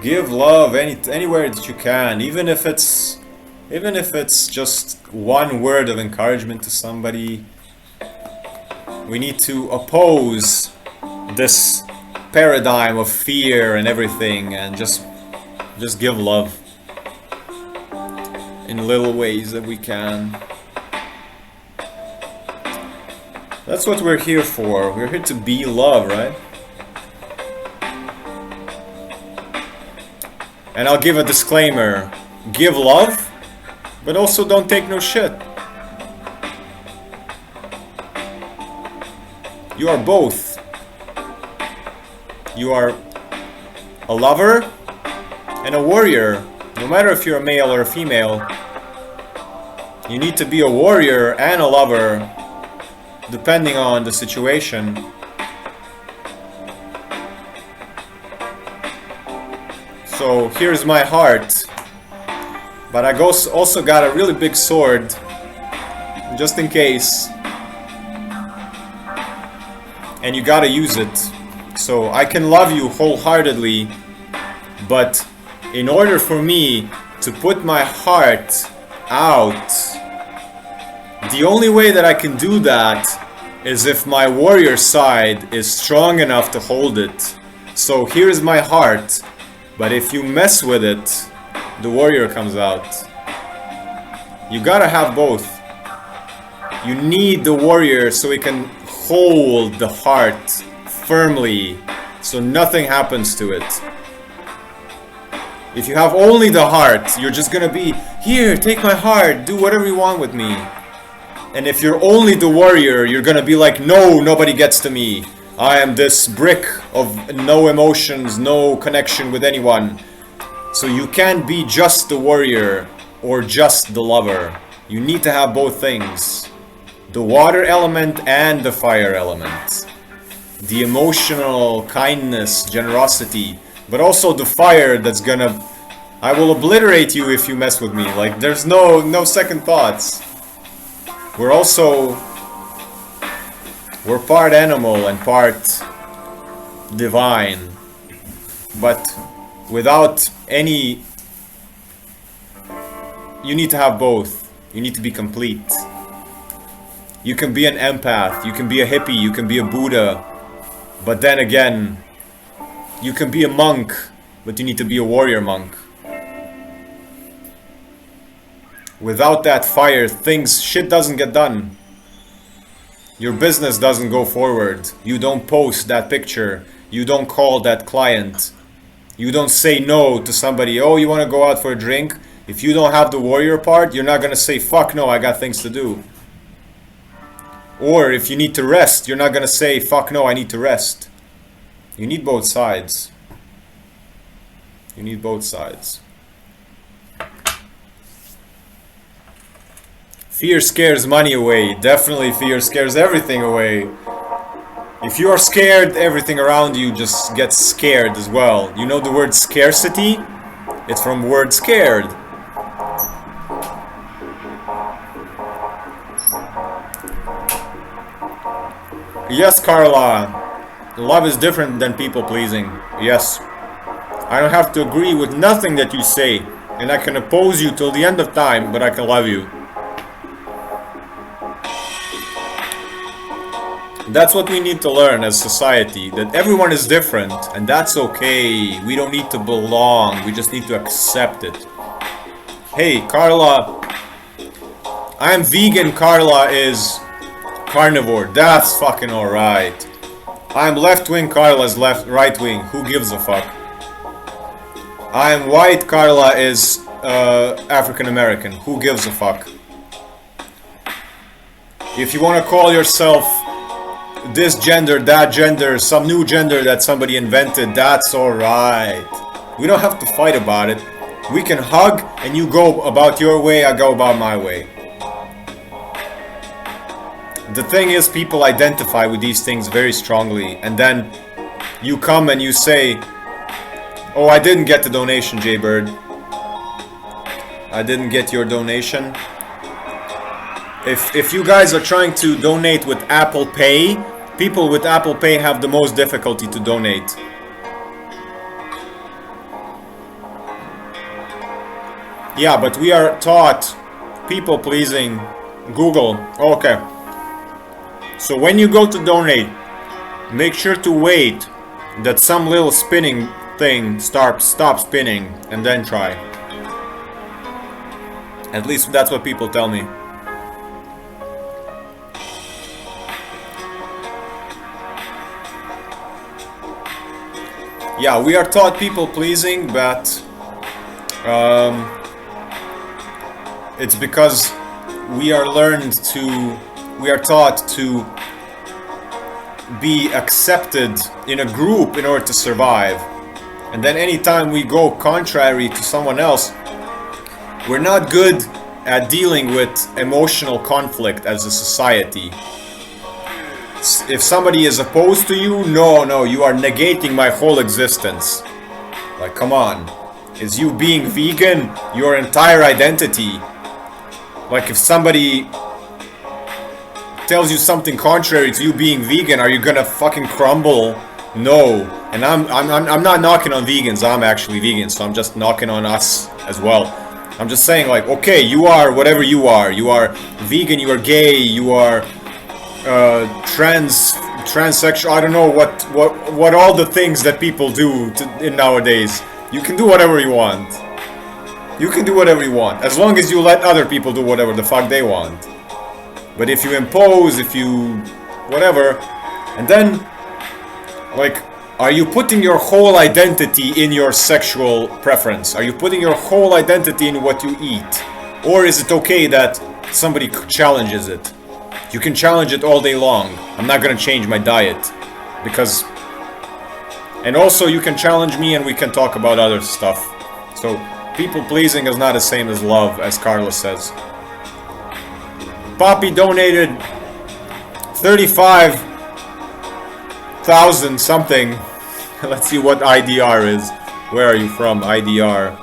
Give love anywhere that you can, even if it's just one word of encouragement to somebody. We need to oppose this paradigm of fear and everything, and just give love in little ways that we can. That's what we're here for. We're here to be love, right? And I'll give a disclaimer. Give love, but also don't take no shit. You are both. You are a lover and a warrior. No matter if you're a male or a female, you need to be a warrior and a lover, depending on the situation. So here's my heart, but I also got a really big sword, just in case, and you gotta use it. So I can love you wholeheartedly, but in order for me to put my heart out, the only way that I can do that is if my warrior side is strong enough to hold it. So here's my heart, but if you mess with it, the warrior comes out. You gotta have both. You need the warrior so he can hold the heart firmly, so nothing happens to it. If you have only the heart, you're just gonna be, here, take my heart, do whatever you want with me. And if you're only the warrior, you're gonna be like, no, nobody gets to me. I am this brick of no emotions, no connection with anyone. So you can't be just the warrior or just the lover. You need to have both things. The water element and the fire element. The emotional kindness, generosity, but also the fire that's gonna, I will obliterate you if you mess with me. Like, there's no second thoughts. We're part animal and part divine, but without any, you need to have both. You need to be complete. You can be an empath, you can be a hippie, you can be a Buddha, but then again, you can be a monk, but you need to be a warrior monk. Without that fire, shit doesn't get done. Your business doesn't go forward. You don't post that picture. You don't call that client. You don't say no to somebody. Oh, you want to go out for a drink? If you don't have the warrior part, you're not going to say, fuck no, I got things to do. Or if you need to rest, you're not going to say, fuck no, I need to rest. You need both sides. You need both sides. Fear scares money away. Definitely fear scares everything away. If you are scared, everything around you just gets scared as well. You know the word scarcity? It's from word scared. Yes, Carla. Love is different than people pleasing. Yes. I don't have to agree with nothing that you say. And I can oppose you till the end of time, but I can love you. That's what we need to learn as society, that everyone is different, and that's okay. We don't need to belong, we just need to accept it. Hey, Carla, I'm vegan, Carla is carnivore. That's fucking alright. I'm left-wing, Carla's right-wing. Who gives a fuck? I'm white, Carla is African-American. Who gives a fuck? If you want to call yourself this gender, that gender, some new gender that somebody invented, that's alright. We don't have to fight about it. We can hug and you go about your way, I go about my way. The thing is, people identify with these things very strongly, and then you come and you say, oh, I didn't get the donation, Jaybird. I didn't get your donation. If you guys are trying to donate with Apple Pay, people with Apple Pay have the most difficulty to donate. Yeah, but we are taught people pleasing. Google. Okay. So when you go to donate, make sure to wait that some little spinning thing stop spinning and then try. At least that's what people tell me. Yeah, we are taught people pleasing, but it's because we are taught to be accepted in a group in order to survive. And then anytime we go contrary to someone else, we're not good at dealing with emotional conflict as a society. If somebody is opposed to you, no, you are negating my whole existence. Like, come on. Is you being vegan your entire identity? Like, if somebody tells you something contrary to you being vegan, are you gonna fucking crumble? No. And I'm not knocking on vegans. I'm actually vegan, so I'm just knocking on us as well. I'm just saying, like, okay, you are whatever you are. You are vegan, you are gay, you are transsexual. I don't know what all the things that people do in nowadays. You can do whatever you want. You can do whatever you want, as long as you let other people do whatever the fuck they want. But if you impose, if you whatever, and then, like, are you putting your whole identity in your sexual preference? Are you putting your whole identity in what you eat? Or is it okay that somebody challenges it? You can challenge it all day long. I'm not gonna change my diet. Because... And also you can challenge me and we can talk about other stuff. So, people pleasing is not the same as love, as Carlos says. Poppy donated 35,000 something. Let's see what IDR is. Where are you from, IDR?